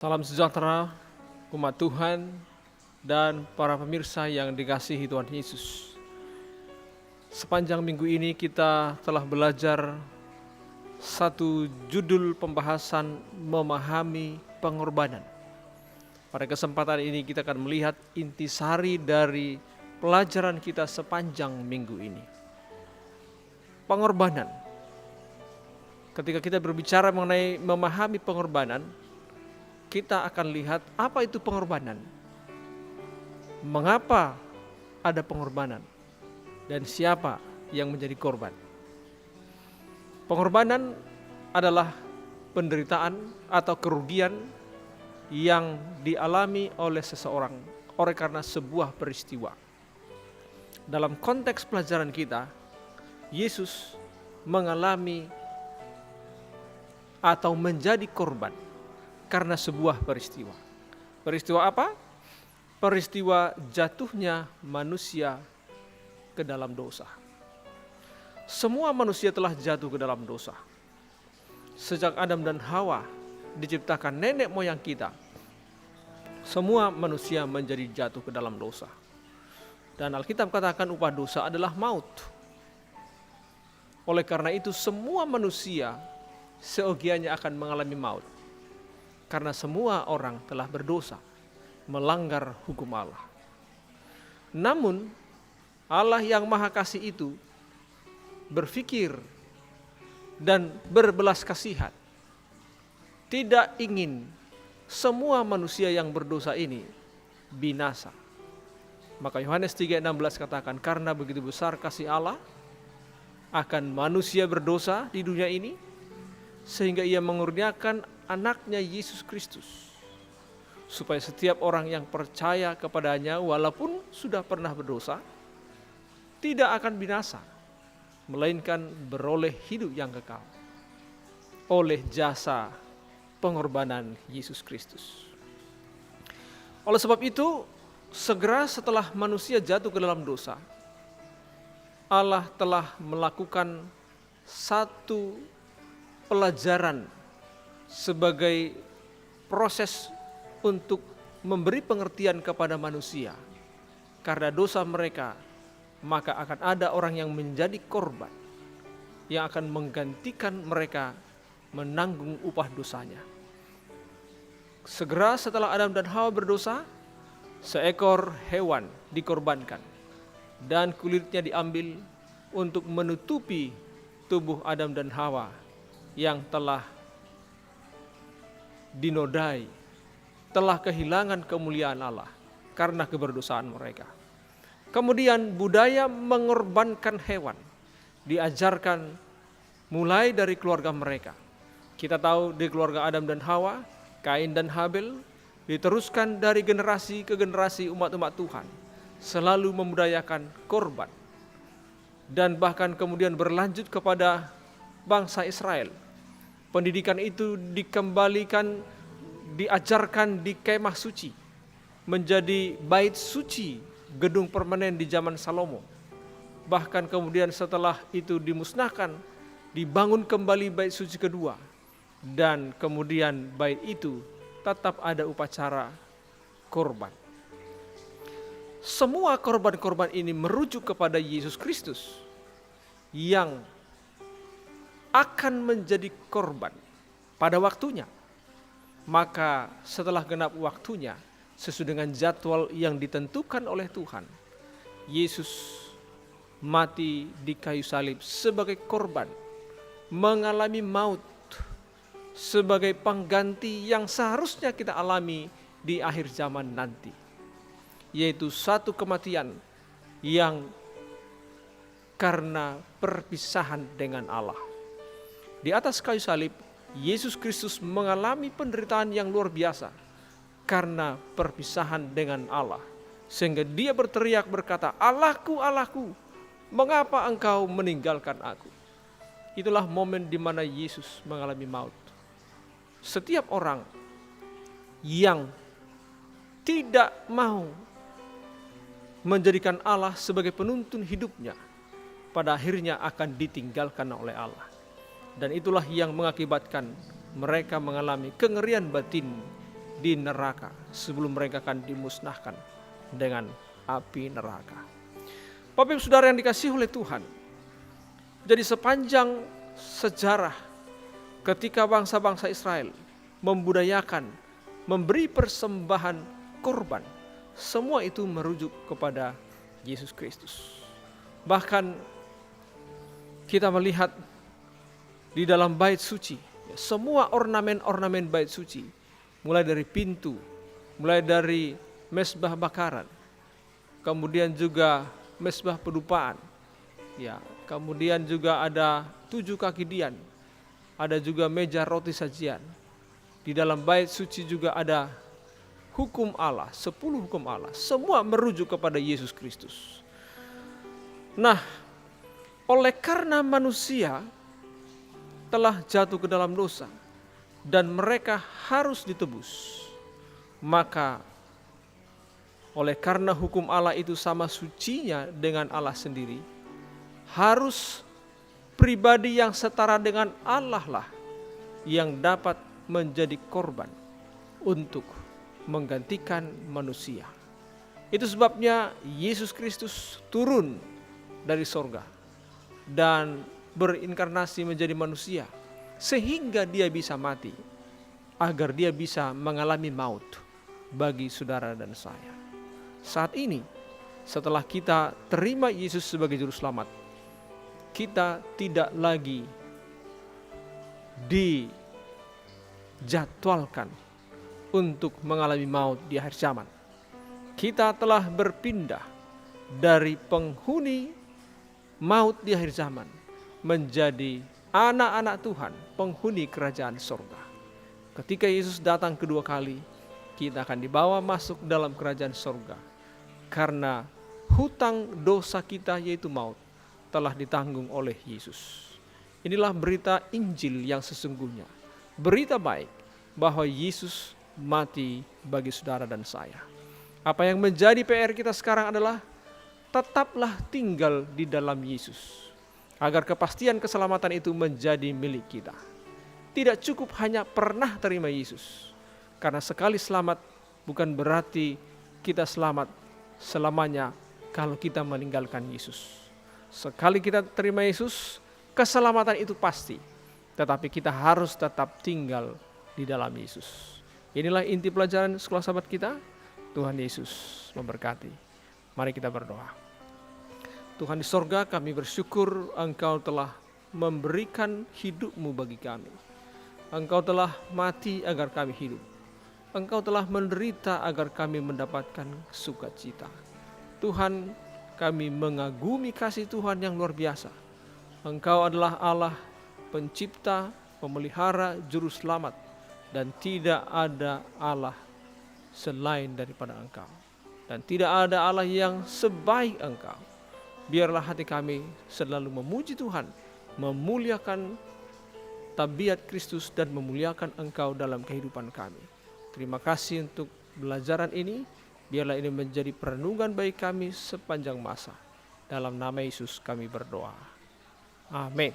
Salam sejahtera umat Tuhan dan para pemirsa yang dikasihi Tuhan Yesus. Sepanjang minggu ini kita telah belajar satu judul pembahasan memahami pengorbanan. Pada kesempatan ini kita akan melihat intisari dari pelajaran kita sepanjang minggu ini. Pengorbanan. Ketika kita berbicara mengenai memahami pengorbanan, kita akan lihat apa itu pengorbanan, mengapa ada pengorbanan, dan siapa yang menjadi korban. Pengorbanan adalah penderitaan atau kerugian yang dialami oleh seseorang oleh karena sebuah peristiwa. Dalam konteks pelajaran kita, Yesus mengalami atau menjadi korban karena sebuah peristiwa. Peristiwa apa? Peristiwa jatuhnya manusia ke dalam dosa. Semua manusia telah jatuh ke dalam dosa. Sejak Adam dan Hawa diciptakan nenek moyang kita, semua manusia menjadi jatuh ke dalam dosa. Dan Alkitab katakan upah dosa adalah maut. Oleh karena itu semua manusia seogianya akan mengalami maut. Karena semua orang telah berdosa, melanggar hukum Allah. Namun, Allah yang Maha Kasih itu berpikir dan berbelas kasihan. Tidak ingin semua manusia yang berdosa ini binasa. Maka Yohanes 3:16 katakan, karena begitu besar kasih Allah akan manusia berdosa di dunia ini, sehingga ia mengurniakan anaknya Yesus Kristus, supaya setiap orang yang percaya kepadanya walaupun sudah pernah berdosa, tidak akan binasa, melainkan beroleh hidup yang kekal, oleh jasa pengorbanan Yesus Kristus. Oleh sebab itu, segera setelah manusia jatuh ke dalam dosa, Allah telah melakukan satu pelajaran sebagai proses untuk memberi pengertian kepada manusia. Karena dosa mereka, maka akan ada orang yang menjadi korban, yang akan menggantikan mereka menanggung upah dosanya. Segera setelah Adam dan Hawa berdosa, seekor hewan dikorbankan dan kulitnya diambil untuk menutupi tubuh Adam dan Hawa yang telah dinodai, telah kehilangan kemuliaan Allah karena keberdosaan mereka. Kemudian budaya mengorbankan hewan diajarkan mulai dari keluarga mereka. Kita tahu di keluarga Adam dan Hawa, Kain dan Habel, diteruskan dari generasi ke generasi umat-umat Tuhan, selalu membudayakan korban. Dan bahkan kemudian berlanjut kepada bangsa Israel. Pendidikan itu dikembalikan, diajarkan di kemah suci, menjadi bait suci, gedung permanen di zaman Salomo. Bahkan kemudian setelah itu dimusnahkan, dibangun kembali bait suci kedua. Dan kemudian bait itu tetap ada upacara korban. Semua korban-korban ini merujuk kepada Yesus Kristus yang akan menjadi korban pada waktunya. Maka setelah genap waktunya, sesuai dengan jadwal yang ditentukan oleh Tuhan, Yesus mati di kayu salib sebagai korban, mengalami maut sebagai pengganti yang seharusnya kita alami di akhir zaman nanti, yaitu satu kematian yang karena perpisahan dengan Allah. Di atas kayu salib, Yesus Kristus mengalami penderitaan yang luar biasa karena perpisahan dengan Allah. Sehingga dia berteriak berkata, "Allahku, Allahku, mengapa engkau meninggalkan aku?" Itulah momen di mana Yesus mengalami maut. Setiap orang yang tidak mau menjadikan Allah sebagai penuntun hidupnya, pada akhirnya akan ditinggalkan oleh Allah. Dan itulah yang mengakibatkan mereka mengalami kengerian batin di neraka sebelum mereka akan dimusnahkan dengan api neraka. Bapak Ibu Saudara yang dikasihi oleh Tuhan, jadi sepanjang sejarah ketika bangsa-bangsa Israel membudayakan, memberi persembahan korban, semua itu merujuk kepada Yesus Kristus. Bahkan kita melihat di dalam bait suci, semua ornamen-ornamen bait suci, mulai dari pintu, mulai dari mezbah bakaran, kemudian juga mezbah pedupaan, ya, kemudian juga ada 7 kaki dian, ada juga meja roti sajian. Di dalam bait suci juga ada hukum Allah, 10 hukum Allah, semua merujuk kepada Yesus Kristus. Nah, oleh karena manusia telah jatuh ke dalam dosa dan mereka harus ditebus, maka oleh karena hukum Allah itu sama sucinya dengan Allah sendiri, harus pribadi yang setara dengan Allah lah yang dapat menjadi korban untuk menggantikan manusia. Itu sebabnya Yesus Kristus turun dari sorga dan berinkarnasi menjadi manusia, sehingga dia bisa mati, agar dia bisa mengalami maut bagi saudara dan saya. Saat ini, setelah kita terima Yesus sebagai juru selamat, kita tidak lagi dijadwalkan untuk mengalami maut di akhir zaman. Kita telah berpindah dari penghuni maut di akhir zaman menjadi anak-anak Tuhan, penghuni kerajaan sorga. Ketika Yesus datang kedua kali, kita akan dibawa masuk dalam kerajaan sorga, karena hutang dosa kita yaitu maut telah ditanggung oleh Yesus. Inilah berita Injil yang sesungguhnya, berita baik bahwa Yesus mati bagi saudara dan saya. Apa yang menjadi PR kita sekarang adalah tetaplah tinggal di dalam Yesus, agar kepastian keselamatan itu menjadi milik kita. Tidak cukup hanya pernah terima Yesus, karena sekali selamat bukan berarti kita selamat selamanya kalau kita meninggalkan Yesus. Sekali kita terima Yesus, keselamatan itu pasti, tetapi kita harus tetap tinggal di dalam Yesus. Inilah inti pelajaran sekolah sahabat kita. Tuhan Yesus memberkati. Mari kita berdoa. Tuhan di sorga, kami bersyukur Engkau telah memberikan hidup-Mu bagi kami. Engkau telah mati agar kami hidup. Engkau telah menderita agar kami mendapatkan sukacita. Tuhan, kami mengagumi kasih Tuhan yang luar biasa. Engkau adalah Allah pencipta, pemelihara, juru selamat, dan tidak ada Allah selain daripada Engkau. Dan tidak ada Allah yang sebaik Engkau. Biarlah hati kami selalu memuji Tuhan, memuliakan tabiat Kristus dan memuliakan Engkau dalam kehidupan kami. Terima kasih untuk pelajaran ini. Biarlah ini menjadi perenungan bagi kami sepanjang masa. Dalam nama Yesus kami berdoa. Amin.